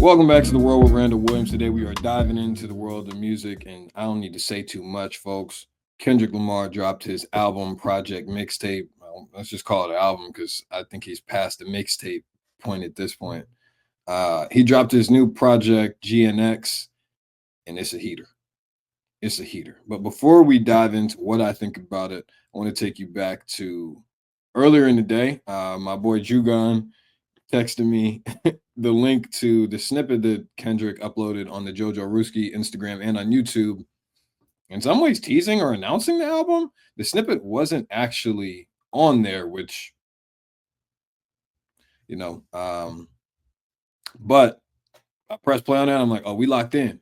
Welcome back to the world with Randall Williams. Today we are diving into the world of music, and I don't need to say too much, folks. Kendrick Lamar dropped his album project mixtape. Well, let's just call it an album because I think he's past the mixtape point at this point. He dropped his new project GNX, and it's a heater. It's a heater. But before we dive into what I think about it, I want to take you back to earlier in the day. My boy Jugon texted me the link to the snippet that Kendrick uploaded on the Jojo Ruski Instagram and on YouTube. In some ways, teasing or announcing the album. The snippet wasn't actually on there, which, you know, but I press play on that. I'm like, oh, we locked in.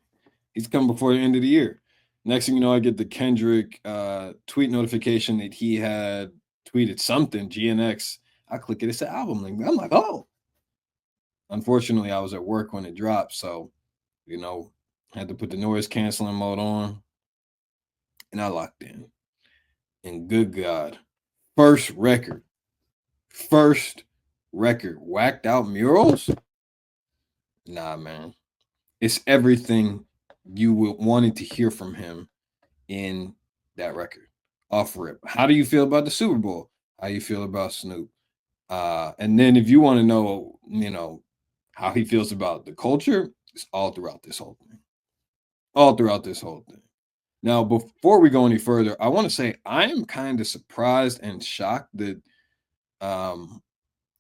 He's coming before the end of the year. Next thing you know, I get the Kendrick tweet notification that he had tweeted something, GNX. I click it, it's an album link. I'm like, oh. Unfortunately, I was at work when it dropped, so had to put the noise canceling mode on, and I locked in. And good God, first record, whacked out murals. Nah, man, it's everything you wanted to hear from him in that record. Off rip. How do you feel about the Super Bowl? How you feel about Snoop? And then if you want to know, how he feels about the culture, it's all throughout this whole thing. All throughout this whole thing. Now, before we go any further, I want to say I am kind of surprised and shocked that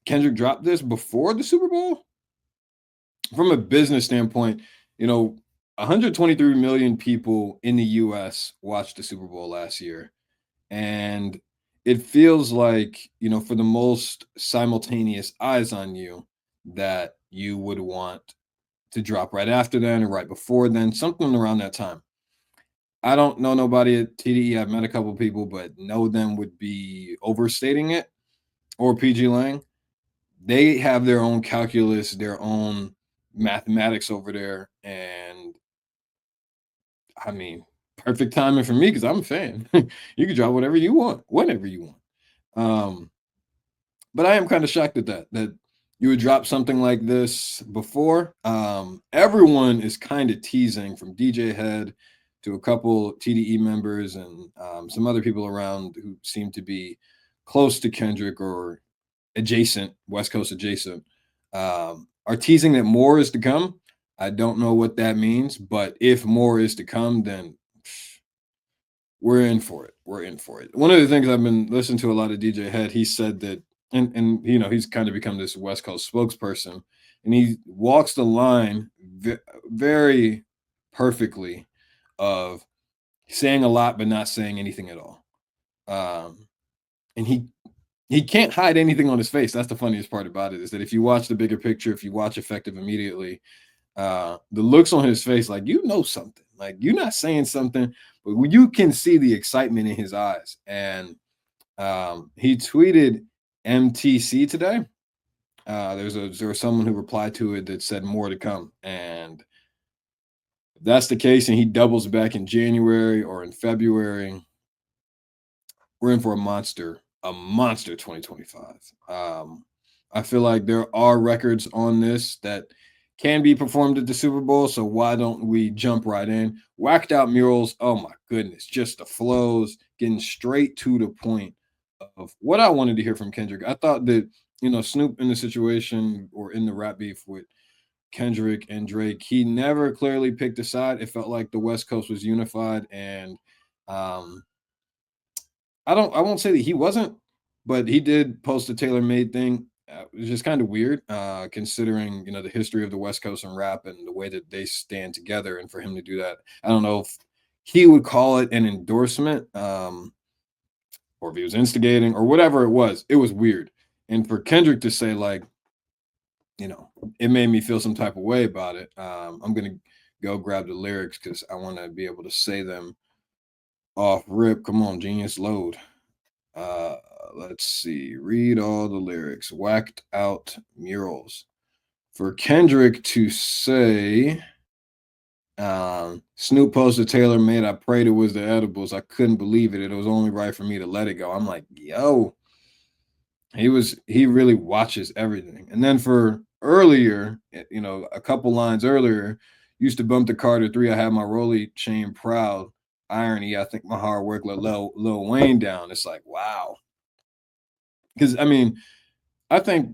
Kendrick dropped this before the Super Bowl. From a business standpoint, 123 million people in the US watched the Super Bowl last year. And it feels like, for the most simultaneous eyes on you, that you would want to drop right after then or right before then, something around that time. I don't know nobody at TDE. I've met a couple people, but know them would be overstating it. Or PG Lang. They have their own calculus, their own mathematics over there. And I mean, perfect timing for me because I'm a fan. You can drop whatever you want, whenever you want. But I am kind of shocked at that you would drop something like this before. Everyone is kind of teasing, from DJ Head to a couple TDE members and some other people around who seem to be close to Kendrick or adjacent, West Coast adjacent, are teasing that more is to come. I don't know what that means, but if more is to come, then we're in for it. We're in for it. One of the things I've been listening to a lot of DJ Head, he said that, and he's kind of become this West Coast spokesperson, and he walks the line very perfectly of saying a lot but not saying anything at all. And he can't hide anything on his face. That's the funniest part about it, is that if you watch the bigger picture, if you watch Effective immediately, the looks on his face, like, something, like you're not saying something, but you can see the excitement in his eyes. And he tweeted MTC today. There was someone who replied to it that said more to come, and if that's the case, and he doubles back in January or in February, we're in for a monster 2025. I feel like there are records on this that can be performed at the Super Bowl, so why don't we jump right in? Whacked out murals, oh my goodness, just the flows, getting straight to the point of what I wanted to hear from Kendrick. I thought that, Snoop in the situation or in the rap beef with Kendrick and Drake, he never clearly picked a side. It felt like the West Coast was unified, and I won't say that he wasn't, but he did post a tailor-made thing. It was just kind of weird, considering the history of the West Coast and rap and the way that they stand together. And for him to do that, I don't know if he would call it an endorsement, or if he was instigating or whatever it was. It was weird. And for Kendrick to say, like, it made me feel some type of way about it. I'm gonna go grab the lyrics because I want to be able to say them off rip. Come on, Genius, load. Let's see. Read all the lyrics. Whacked out murals. For Kendrick to say, Snoop posted Taylor made. I prayed it was the edibles. I couldn't believe it. It was only right for me to let it go. I'm like, yo, he really watches everything. And then for earlier, a couple lines earlier, used to bump the Carter 3. I had my Rolly chain proud. Irony, I think my hard work let Lil Wayne down. It's like, wow. Because I mean, I think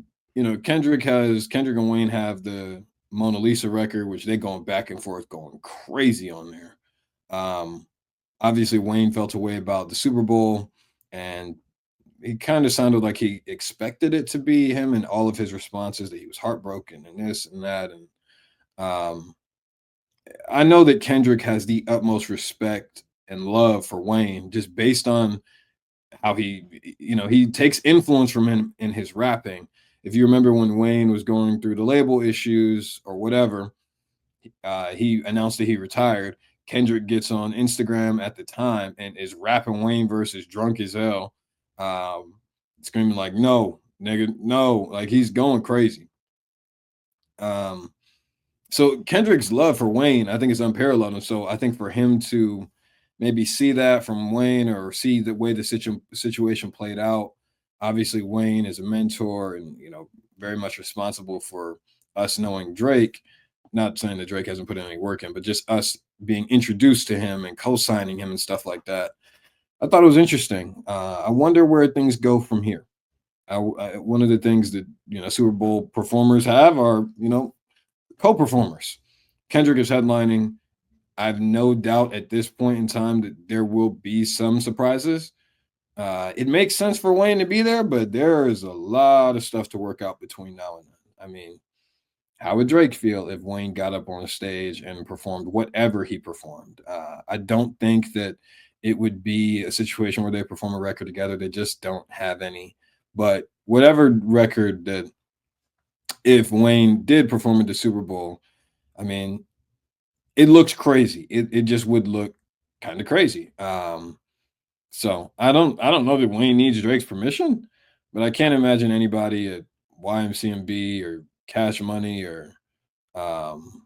Kendrick and Wayne have the Mona Lisa record, which they going back and forth, going crazy on there. Um, Obviously, Wayne felt a way about the Super Bowl, and he kind of sounded like he expected it to be him, and all of his responses that he was heartbroken and this and that. And um, I know that Kendrick has the utmost respect and love for Wayne, just based on how he takes influence from him in his rapping. If you remember when Wayne was going through the label issues or whatever, he announced that he retired. Kendrick gets on Instagram at the time and is rapping Wayne versus Drunk as Hell, um, screaming like "No, nigga, no!" Like he's going crazy. Um, so Kendrick's love for Wayne, I think, is unparalleled. And so I think for him to maybe see that from Wayne or see the way the situation played out, obviously Wayne is a mentor and very much responsible for us knowing Drake. Not saying that Drake hasn't put any work in, but just us being introduced to him and co-signing him and stuff like that. I thought it was interesting. I wonder where things go from here. One of the things that Super Bowl performers have are co-performers. Kendrick is headlining. I have no doubt at this point in time that there will be some surprises. It makes sense for Wayne to be there, but there is a lot of stuff to work out between now and then. I mean, how would Drake feel if Wayne got up on a stage and performed whatever he performed? I don't think that it would be a situation where they perform a record together. They just don't have any. But whatever record that, if Wayne did perform at the Super Bowl, I mean, it looks crazy. It just would look kind of crazy. So I don't know that Wayne needs Drake's permission, but I can't imagine anybody at YMCMB or Cash Money um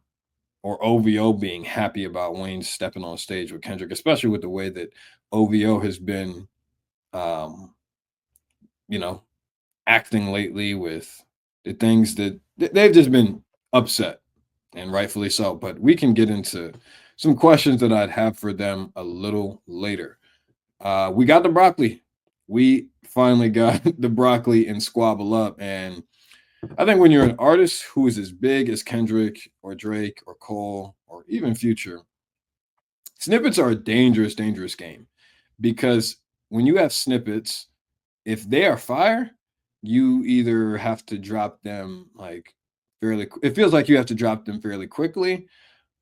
or OVO being happy about Wayne stepping on stage with Kendrick, especially with the way that OVO has been um, you know, acting lately with the things that they've just been upset, and rightfully so. But we can get into some questions that I'd have for them a little later. We got the broccoli. We finally got the broccoli and squabble up. And I think when you're an artist who is as big as Kendrick or Drake or Cole or even Future, snippets are a dangerous, dangerous game, because when you have snippets, if they are fire, you either have to drop them like it feels like you have to drop them fairly quickly,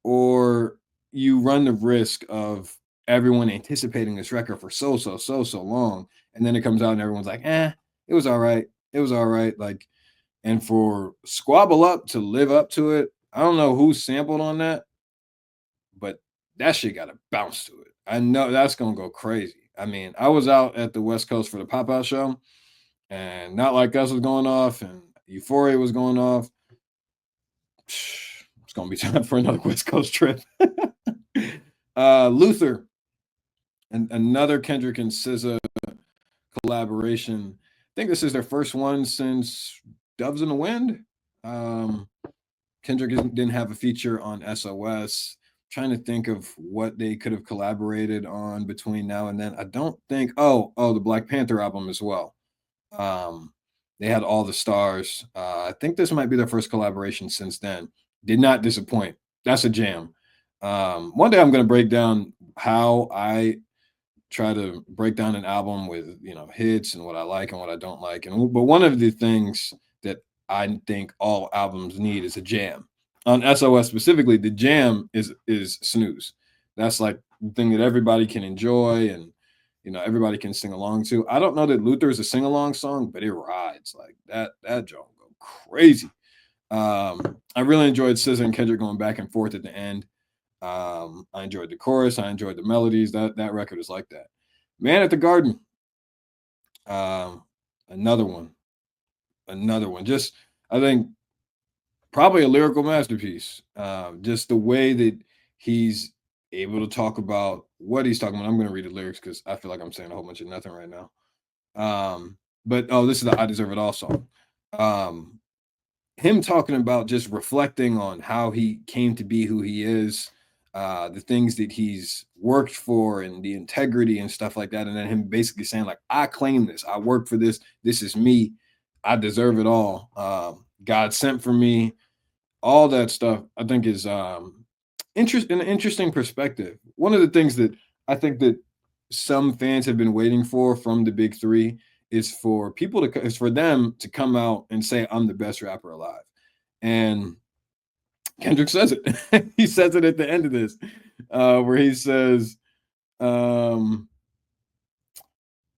or you run the risk of everyone anticipating this record for so long, and then it comes out and everyone's like, it was all right. It was all right. Like, and for Squabble Up to live up to it, I don't know who sampled on that, but that shit got to bounce to it. I know that's gonna go crazy. I mean, I was out at the West Coast for the Pop Out show, and Not Like Us was going off, and Euphoria was going off. It's gonna be time for another West Coast trip. Luther, and another Kendrick and SZA collaboration. I think this is their first one since Doves in the Wind. Um, Kendrick didn't have a feature on SOS. Trying to think of what they could have collaborated on between now and then. I don't think. The Black Panther album as well. Um, they had All the Stars. I think this might be their first collaboration since then. Did not disappoint. That's a jam. One day I'm going to break down how I try to break down an album with hits and what I like and what I don't like. But one of the things that I think all albums need is a jam. On SOS specifically, the jam is Snooze. That's like the thing that everybody can enjoy and everybody can sing along to. I don't know that Luther is a sing along song, but it rides like that. That joke go crazy. I really enjoyed SZA and Kendrick going back and forth at the end. I enjoyed the chorus. I enjoyed the melodies. That record is like that. Man at the Garden. Um, another one. Another one. Just I think probably a lyrical masterpiece. Just the way that he's able to talk about what he's talking about. I'm going to read the lyrics because I feel like I'm saying a whole bunch of nothing right now. But this is the I Deserve It All song. Um, him talking about just reflecting on how he came to be who he is, the things that he's worked for and the integrity and stuff like that. And then him basically saying, like, I claim this, I work for this, this is me, I deserve it all. God sent for me, all that stuff, I think is an interesting perspective. One of the things that I think that some fans have been waiting for from the big three is for is for them to come out and say, I'm the best rapper alive. And Kendrick says it. He says it at the end of this, where he says, um,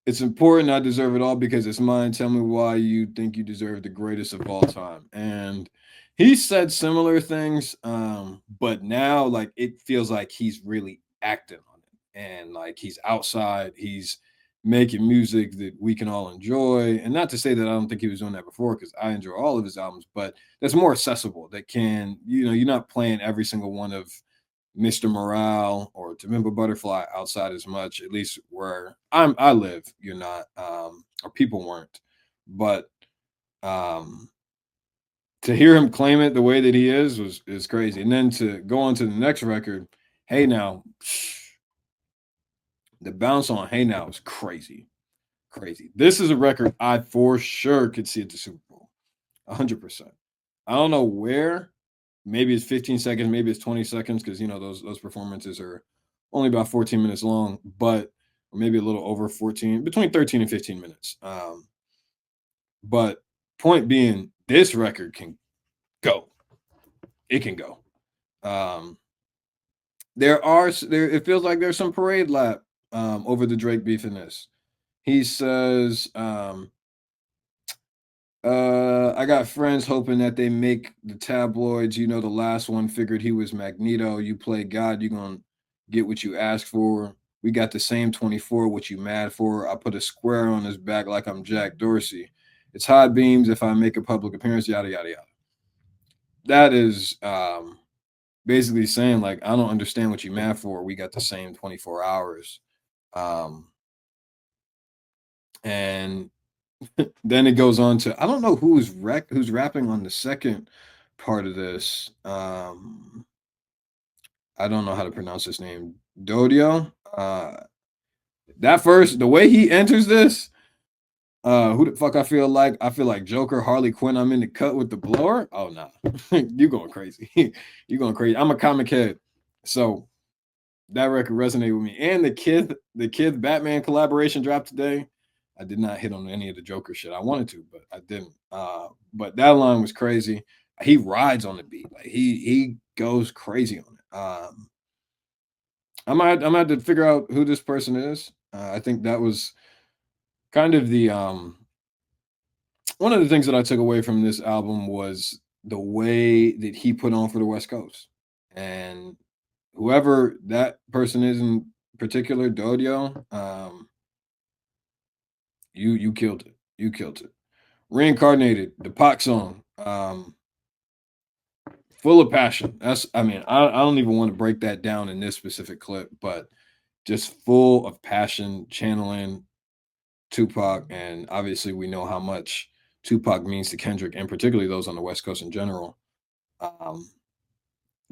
it's important I deserve it all because it's mine. Tell me why you think you deserve the greatest of all time. And he said similar things, but now like it feels like he's really acting on it. And like he's outside, he's making music that we can all enjoy. And not to say that I don't think he was doing that before, because I enjoy all of his albums, but that's more accessible. That can, you're not playing every single one of Mr. Morale or To Remember Butterfly outside as much, at least where I live, you're not, or people weren't. But um to hear him claim it the way that he is crazy. And then to go on to the next record, Hey Now, the bounce on Hey Now is crazy. Crazy. This is a record I for sure could see at the Super Bowl. 100%. I don't know where. Maybe it's 15 seconds, maybe it's 20 seconds because those performances are only about 14 minutes long, but or maybe a little over 14, between 13 and 15 minutes. But point being, this record can go. It can go. Um, there. It feels like there's some parade lap over the Drake beef in this. He says, I got friends hoping that they make the tabloids. The last one figured he was Magneto. You play God, you gonna get what you ask for. We got the same 24, what you mad for? I put a square on his back like I'm Jack Dorsey. It's high beams if I make a public appearance, yada yada yada. That is basically saying like I don't understand what you mad for. We got the same 24 hours. Um, and then it goes on to I don't know who's rapping on the second part of this. I don't know how to pronounce his name. Dodio. That first, the way he enters this, who the fuck I feel like? I feel like Joker, Harley Quinn. I'm in the cut with the blower. Oh nah, you going crazy. You going crazy. I'm a comic head, so that record resonated with me. And the kid Batman collaboration dropped today. I did not hit on any of the Joker shit. I wanted to, but I didn't. But that line was crazy. He rides on the beat. Like he goes crazy on it. I'm have to figure out who this person is. I think that was kind of the one of the things that I took away from this album was the way that he put on for the West Coast. And whoever that person is in particular, Dodio, you killed it. You killed it. Reincarnated, the Pac song, full of passion. I don't even want to break that down in this specific clip, but just full of passion, channeling Tupac, and obviously we know how much Tupac means to Kendrick, and particularly those on the West Coast in general. Um,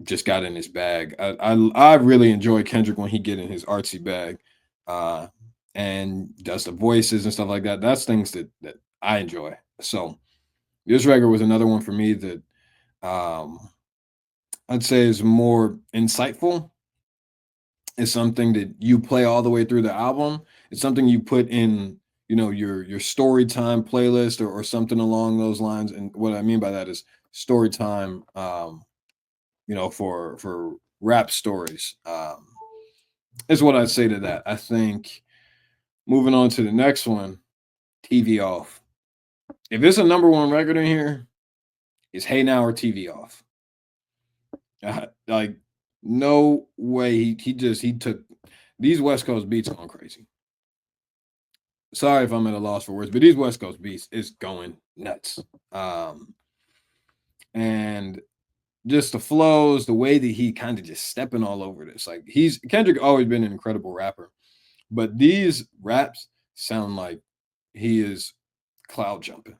just got in his bag. I really enjoy Kendrick when he get in his artsy bag, uh, and does the voices and stuff like that. That's things that I enjoy. So this record was another one for me that um, I'd say is more insightful. It's something that you play all the way through the album. It's something you put in, your story time playlist or something along those lines. And what I mean by that is story time, for rap stories. Is what I'd say to that. I think moving on to the next one, TV off. If it's a number one record in here, it's Hey Now or TV off. Like no way he took these West Coast beats going crazy. Sorry if I'm at a loss for words, but these West Coast beats is going nuts. And just the flows, the way that he kind of just stepping all over this. Like Kendrick always been an incredible rapper, but these raps sound like he is cloud jumping.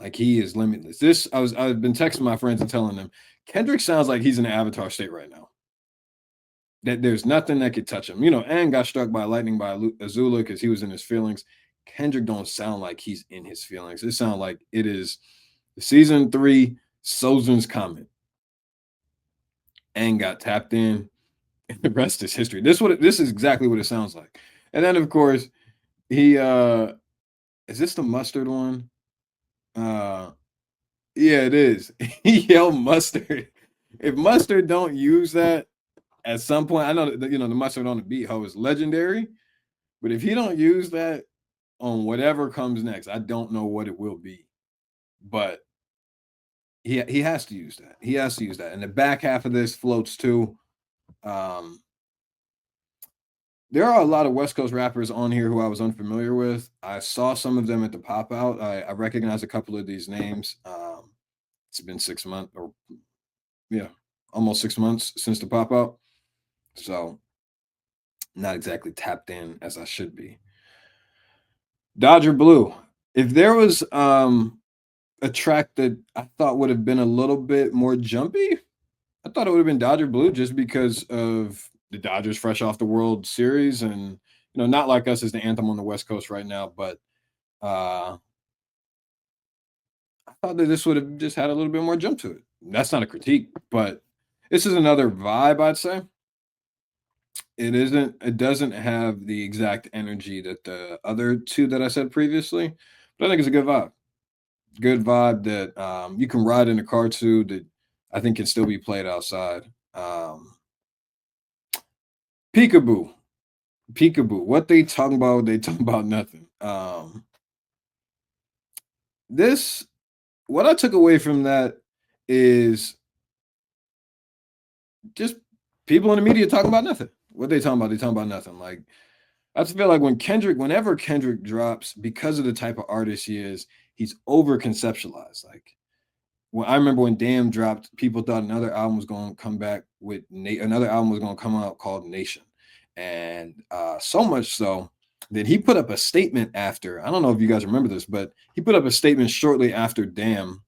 Like he is limitless. I've been texting my friends and telling them Kendrick sounds like he's in an avatar state right now. That there's nothing that could touch him. And got struck by lightning by Azula because he was in his feelings. Kendrick don't sound like he's in his feelings. It sounds like it is season 3 Sozin's comment. And got tapped in. And the rest is history. This is exactly what it sounds like. And then of course, he is this the mustard one? Uh yeah, it is. He yelled mustard. If mustard don't use that at some point, I know that the mustard on the beat hoe is legendary, but if he don't use that on whatever comes next, I don't know what it will be. But he has to use that. He has to use that. And the back half of this floats too. Um, there are a lot of West Coast rappers on here who I was unfamiliar with. I saw some of them at the pop out. I recognize a couple of these names. It's been 6 months, or yeah, almost 6 months since the pop out. So not exactly tapped in as I should be. Dodger Blue. If there was a track that I thought would have been a little bit more jumpy, I thought it would have been Dodger Blue just because of the Dodgers fresh off the World Series and Not Like Us is the anthem on the West Coast right now, but uh I thought that this would have just had a little bit more jump to it. That's not a critique, but this is another vibe, I'd say. It doesn't have the exact energy that the other two that I said previously, but I think it's a good vibe. Good vibe that you can ride in a car to, that I think can still be played outside. Peekaboo. Peekaboo. What they talking about? They talking about nothing. This what I took away from that is just people in the media talking about nothing. What they talking about? They talking about nothing. Like I just feel like whenever Kendrick drops, because of the type of artist he is, he's over conceptualized. Like I remember when Damn dropped, people thought another album was going to come back with another album was going to come out called Nation, and so much so that he put up a statement after. I don't know if you guys remember this, but he put up a statement shortly after Damn,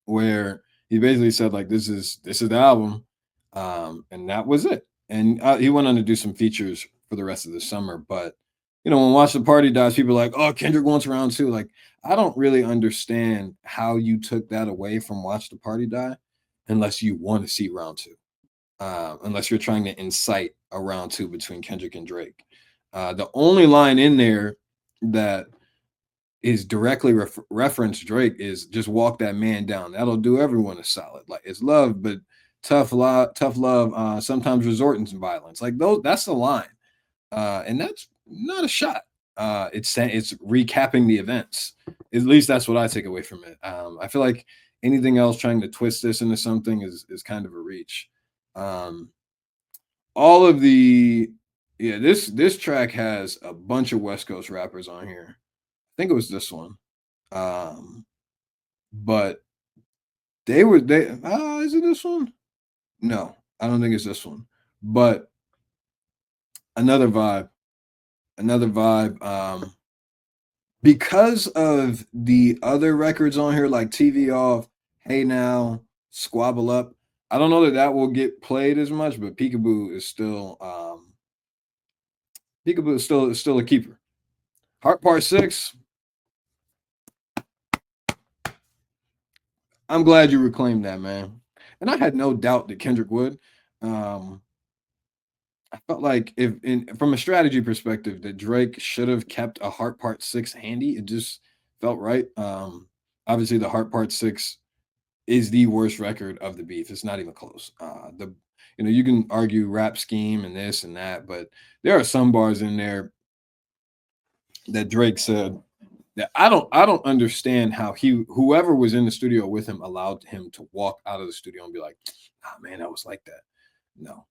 where he basically said like this is the album, and that was it. And he went on to do some features for the rest of the summer, but when Watch the Party dies, people are like, oh, Kendrick wants round two. Like, I don't really understand how you took that away from Watch the Party Die unless you want to see round two. Unless you're trying to incite a round two between Kendrick and Drake. The only line in there that is directly reference Drake is just walk that man down. That'll do everyone a solid. Like it's love, but tough love, sometimes resorting to violence. Like that's the line. And that's not a shot. It's recapping the events. At least that's what I take away from it. I feel like anything else trying to twist this into something is kind of a reach. All of the this track has a bunch of West Coast rappers on here. I think it was this one. But they is it this one? No, I don't think it's this one. But another vibe. Because of the other records on here, like TV Off, Hey Now, Squabble Up, I don't know that will get played as much, but Peekaboo is still a keeper. Heart Part 6. I'm glad you reclaimed that, man. And I had no doubt that Kendrick would. I felt like from a strategy perspective, that Drake should have kept a Heart Part 6 handy. It just felt right. Obviously the Heart Part 6 is the worst record of the beef. It's not even close. You can argue rap scheme and this and that, but there are some bars in there that Drake said that I don't understand how whoever was in the studio with him allowed him to walk out of the studio and be like, "Ah, man, I was like that." No,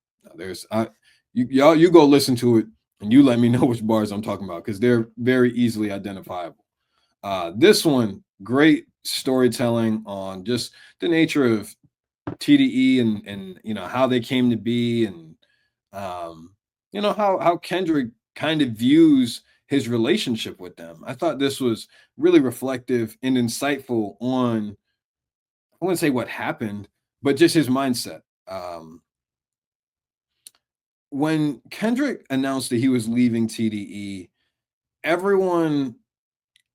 you go listen to it and you let me know which bars I'm talking about because they're very easily identifiable. This one, great storytelling on just the nature of TDE and how they came to be and how Kendrick kind of views his relationship with them. I thought this was really reflective and insightful on, I wouldn't say what happened, but just his mindset. When Kendrick announced that he was leaving TDE, everyone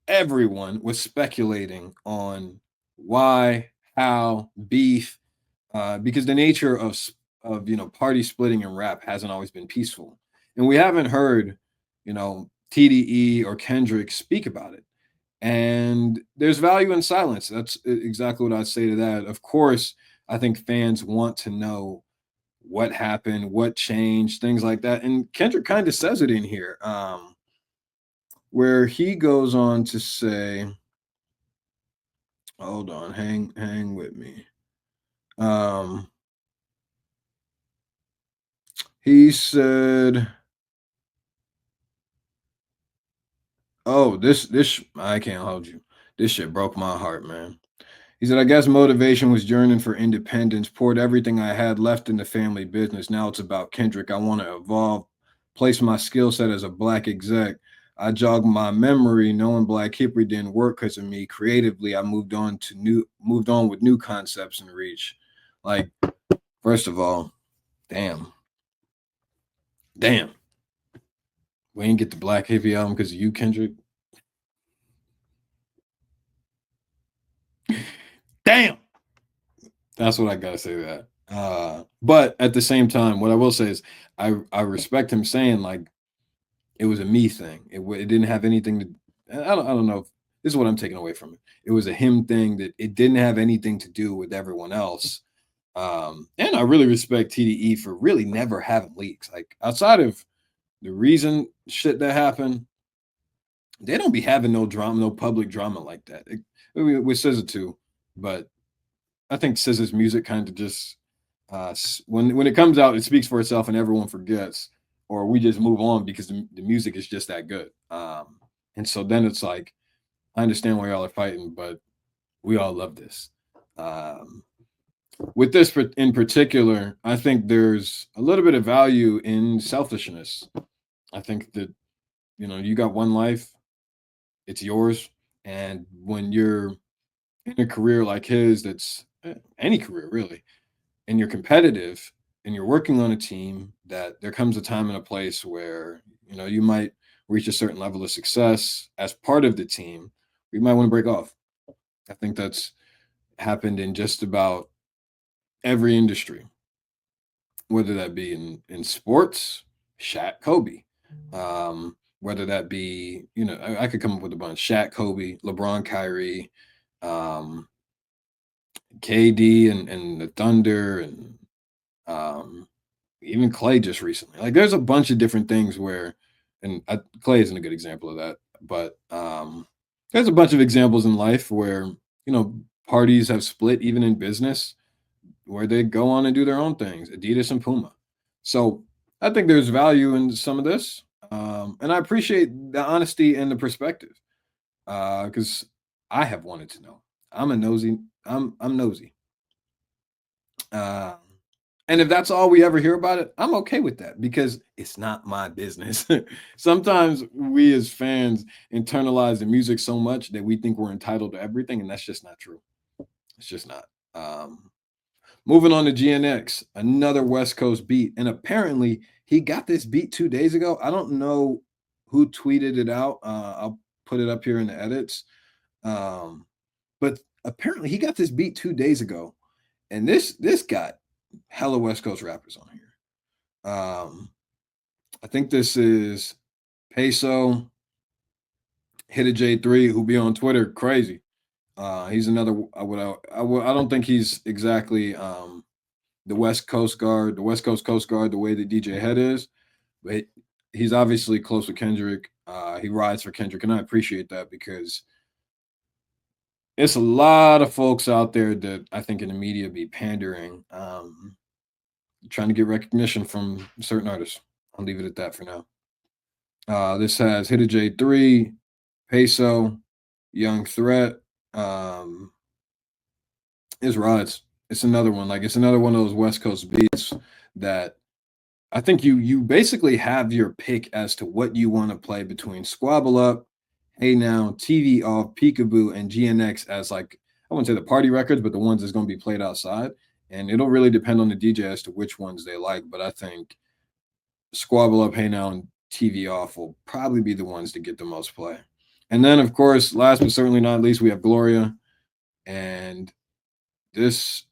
everyone was speculating on why, how, beef, because the nature of party splitting and rap hasn't always been peaceful, and we haven't heard TDE or Kendrick speak about it. And there's value in silence. That's exactly what I'd say to that. Of course, I think fans want to know what happened, what changed, things like that. And Kendrick kind of says it in here, where he goes on to say, hold on, hang with me. Um, he said, "Oh, this I can't hold you. This shit broke my heart, man." He said, "I guess motivation was yearning for independence, poured everything I had left in the family business. Now it's about Kendrick. I want to evolve, place my skill set as a black exec. I jogged my memory, knowing Black Hickory didn't work because of me. Creatively, I moved on with new concepts and reach. Like, first of all, damn, damn, we didn't get the Black Hippie album because of you, Kendrick. Damn, that's what I gotta say to that. But at the same time, what I will say is I respect him saying like it was a me thing. It didn't have anything to. I don't know if this is what I'm taking away from it. It was a him thing that it didn't have anything to do with everyone else. And I really respect TDE for really never having leaks. Like outside of the reason shit that happened, they don't be having no drama, no public drama like that. With SZA too, but I think SZA's music kind of just when it comes out, it speaks for itself, and everyone forgets, or we just move on because the music is just that good. And so then it's like I understand why y'all are fighting, but we all love this. Um, with this in particular, I think there's a little bit of value in selfishness. I think that you got one life, it's yours, and when you're in a career like his, that's any career really, and you're competitive and you're working on a team, that there comes a time and a place where you might reach a certain level of success as part of the team. You might want to break off. I think that's happened in just about every industry, whether that be in sports, Shaq, Kobe, whether that be I could come up with a bunch: Shaq, Kobe, LeBron, Kyrie, um, KD, and the Thunder, and um, even Clay just recently. Like there's a bunch of different things where, and Clay isn't a good example of that, but there's a bunch of examples in life where parties have split, even in business, where they go on and do their own things. Adidas and Puma. So I think there's value in some of this, and I appreciate the honesty and the perspective because I have wanted to know. I'm a nosy. I'm nosy. Um, and if that's all we ever hear about it, I'm okay with that because it's not my business. Sometimes we as fans internalize the music so much that we think we're entitled to everything, and that's just not true. It's just not. Moving on to GNX, another West Coast beat. And apparently he got this beat 2 days ago. I don't know who tweeted it out. I'll put it up here in the edits. But apparently he got this beat 2 days ago. And this got hella West Coast rappers on here. I think this is Peso, Hit a J3, who be on Twitter crazy. He's another. I don't think he's exactly the West Coast Guard, the West Coast Coast Guard, the way that DJ Head is, but he's obviously close with Kendrick. He rides for Kendrick, and I appreciate that because it's a lot of folks out there that I think in the media be pandering, trying to get recognition from certain artists. I'll leave it at that for now. This has Hit a J3, Peso, Young Threat. It's Rods. It's another one. Like it's another one of those West Coast beats that I think you basically have your pick as to what you want to play between Squabble Up, Hey Now, TV Off, Peekaboo, and GNX as like I wouldn't say the party records, but the ones that's going to be played outside. And it'll really depend on the DJ as to which ones they like. But I think Squabble Up, Hey Now, and TV Off will probably be the ones to get the most play. And then, of course, last but certainly not least, we have Gloria. And this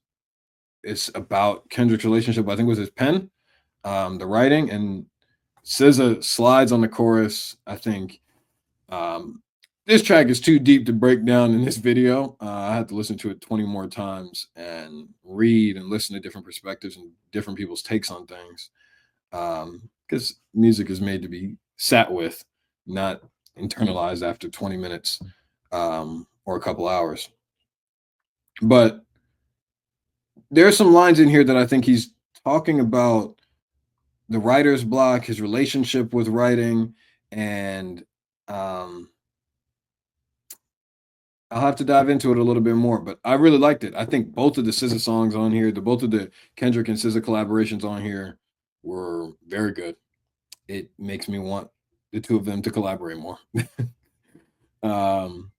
is about Kendrick's relationship, I think, with his pen, the writing, and SZA slides on the chorus. I think this track is too deep to break down in this video. I had to listen to it 20 more times and read and listen to different perspectives and different people's takes on things. Because music is made to be sat with, not internalized after 20 minutes or a couple hours. But there's some lines in here that I think he's talking about the writer's block, his relationship with writing, and I'll have to dive into it a little bit more, but I really liked it. I think both of the SZA songs on here, both of the Kendrick and SZA collaborations on here were very good. It makes me want the two of them to collaborate more. um,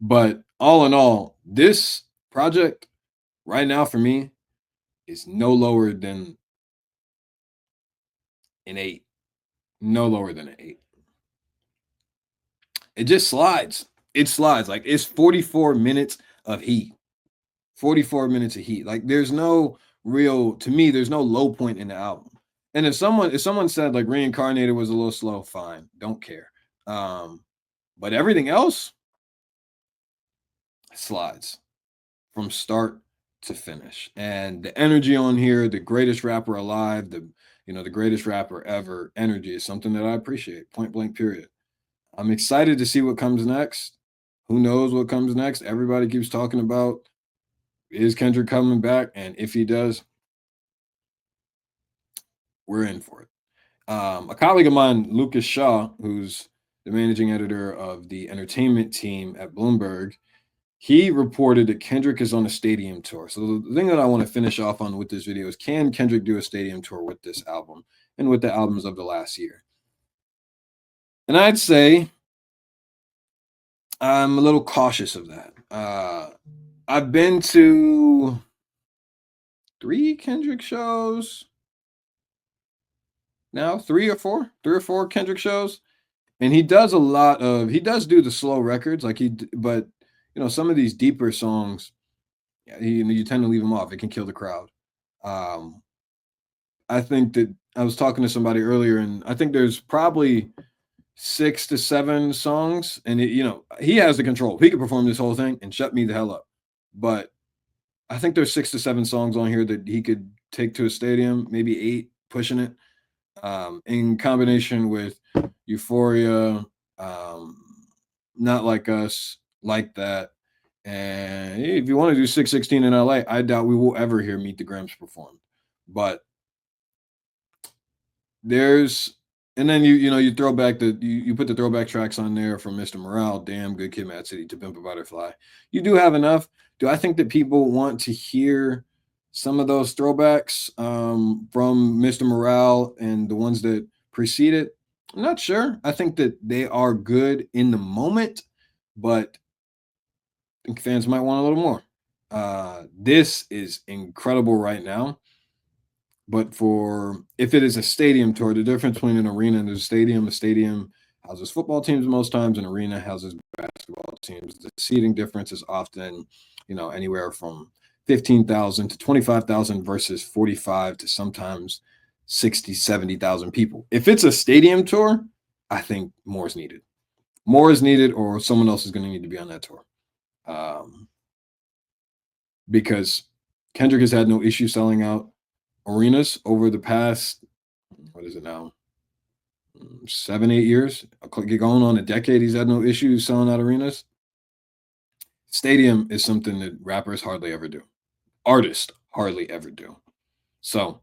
but all in all, this project right now for me is no lower than an 8. No lower than an 8. It just slides. It slides. Like it's 44 minutes of heat. 44 minutes of heat. Like there's no real to me, there's no low point in the album. And if someone said like Reincarnated was a little slow, fine. Don't care. But everything else slides from start to finish. And the energy on here, the greatest rapper alive, the greatest rapper ever, energy is something that I appreciate. Point blank period. I'm excited to see what comes next. Who knows what comes next? Everybody keeps talking about is Kendrick coming back? And if he does, we're in for it. A colleague of mine, Lucas Shaw, who's the managing editor of the entertainment team at Bloomberg, he reported that Kendrick is on a stadium tour. So the thing that I want to finish off on with this video is, can Kendrick do a stadium tour with this album and with the albums of the last year? And I'd say I'm a little cautious of that. I've been to 3 Kendrick shows now, 3 or 4 Kendrick shows, and he does do the slow records, like but some of these deeper songs, yeah, you tend to leave them off. It can kill the crowd. Um, I think that I was talking to somebody earlier, and I think there's probably 6 to 7 songs, and he has the control. He could perform this whole thing and shut me the hell up. But I think there's 6 to 7 songs on here that he could take to a stadium, maybe 8, pushing it. In combination with Euphoria, Not Like Us, Like That. And if you want to do 616 in LA, I doubt we will ever hear Meet the Grams performed. But there's and then you throw back you put the throwback tracks on there from Mr. Morale, Damn, Good Kid, Mad City, To Pimp a Butterfly. You do have enough. Do I think that people want to hear some of those throwbacks from Mr. Morale and the ones that preceded? I'm not sure. I think that they are good in the moment, but I think fans might want a little more. This is incredible right now. But if it is a stadium tour, the difference between an arena and a stadium houses football teams most times, an arena houses basketball teams. The seating difference is often, anywhere from 15,000 to 25,000 versus 45 to sometimes 60, 70,000 people. If it's a stadium tour, I think more is needed. More is needed, or someone else is going to need to be on that tour. Because Kendrick has had no issue selling out arenas over the past, what is it now, 7, 8 years, going on a decade. He's had no issues selling out arenas. Stadium is something that rappers hardly ever do. Artists hardly ever do. So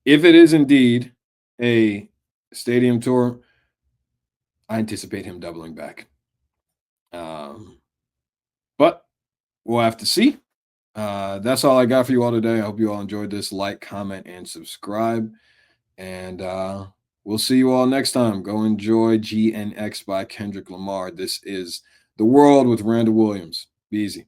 if it is indeed a stadium tour, I anticipate him doubling back. But we'll have to see. That's all I got for you all today. I hope you all enjoyed this. Like, comment, and subscribe. And we'll see you all next time. Go enjoy GNX by Kendrick Lamar. This is The World with Randall Williams. Be easy.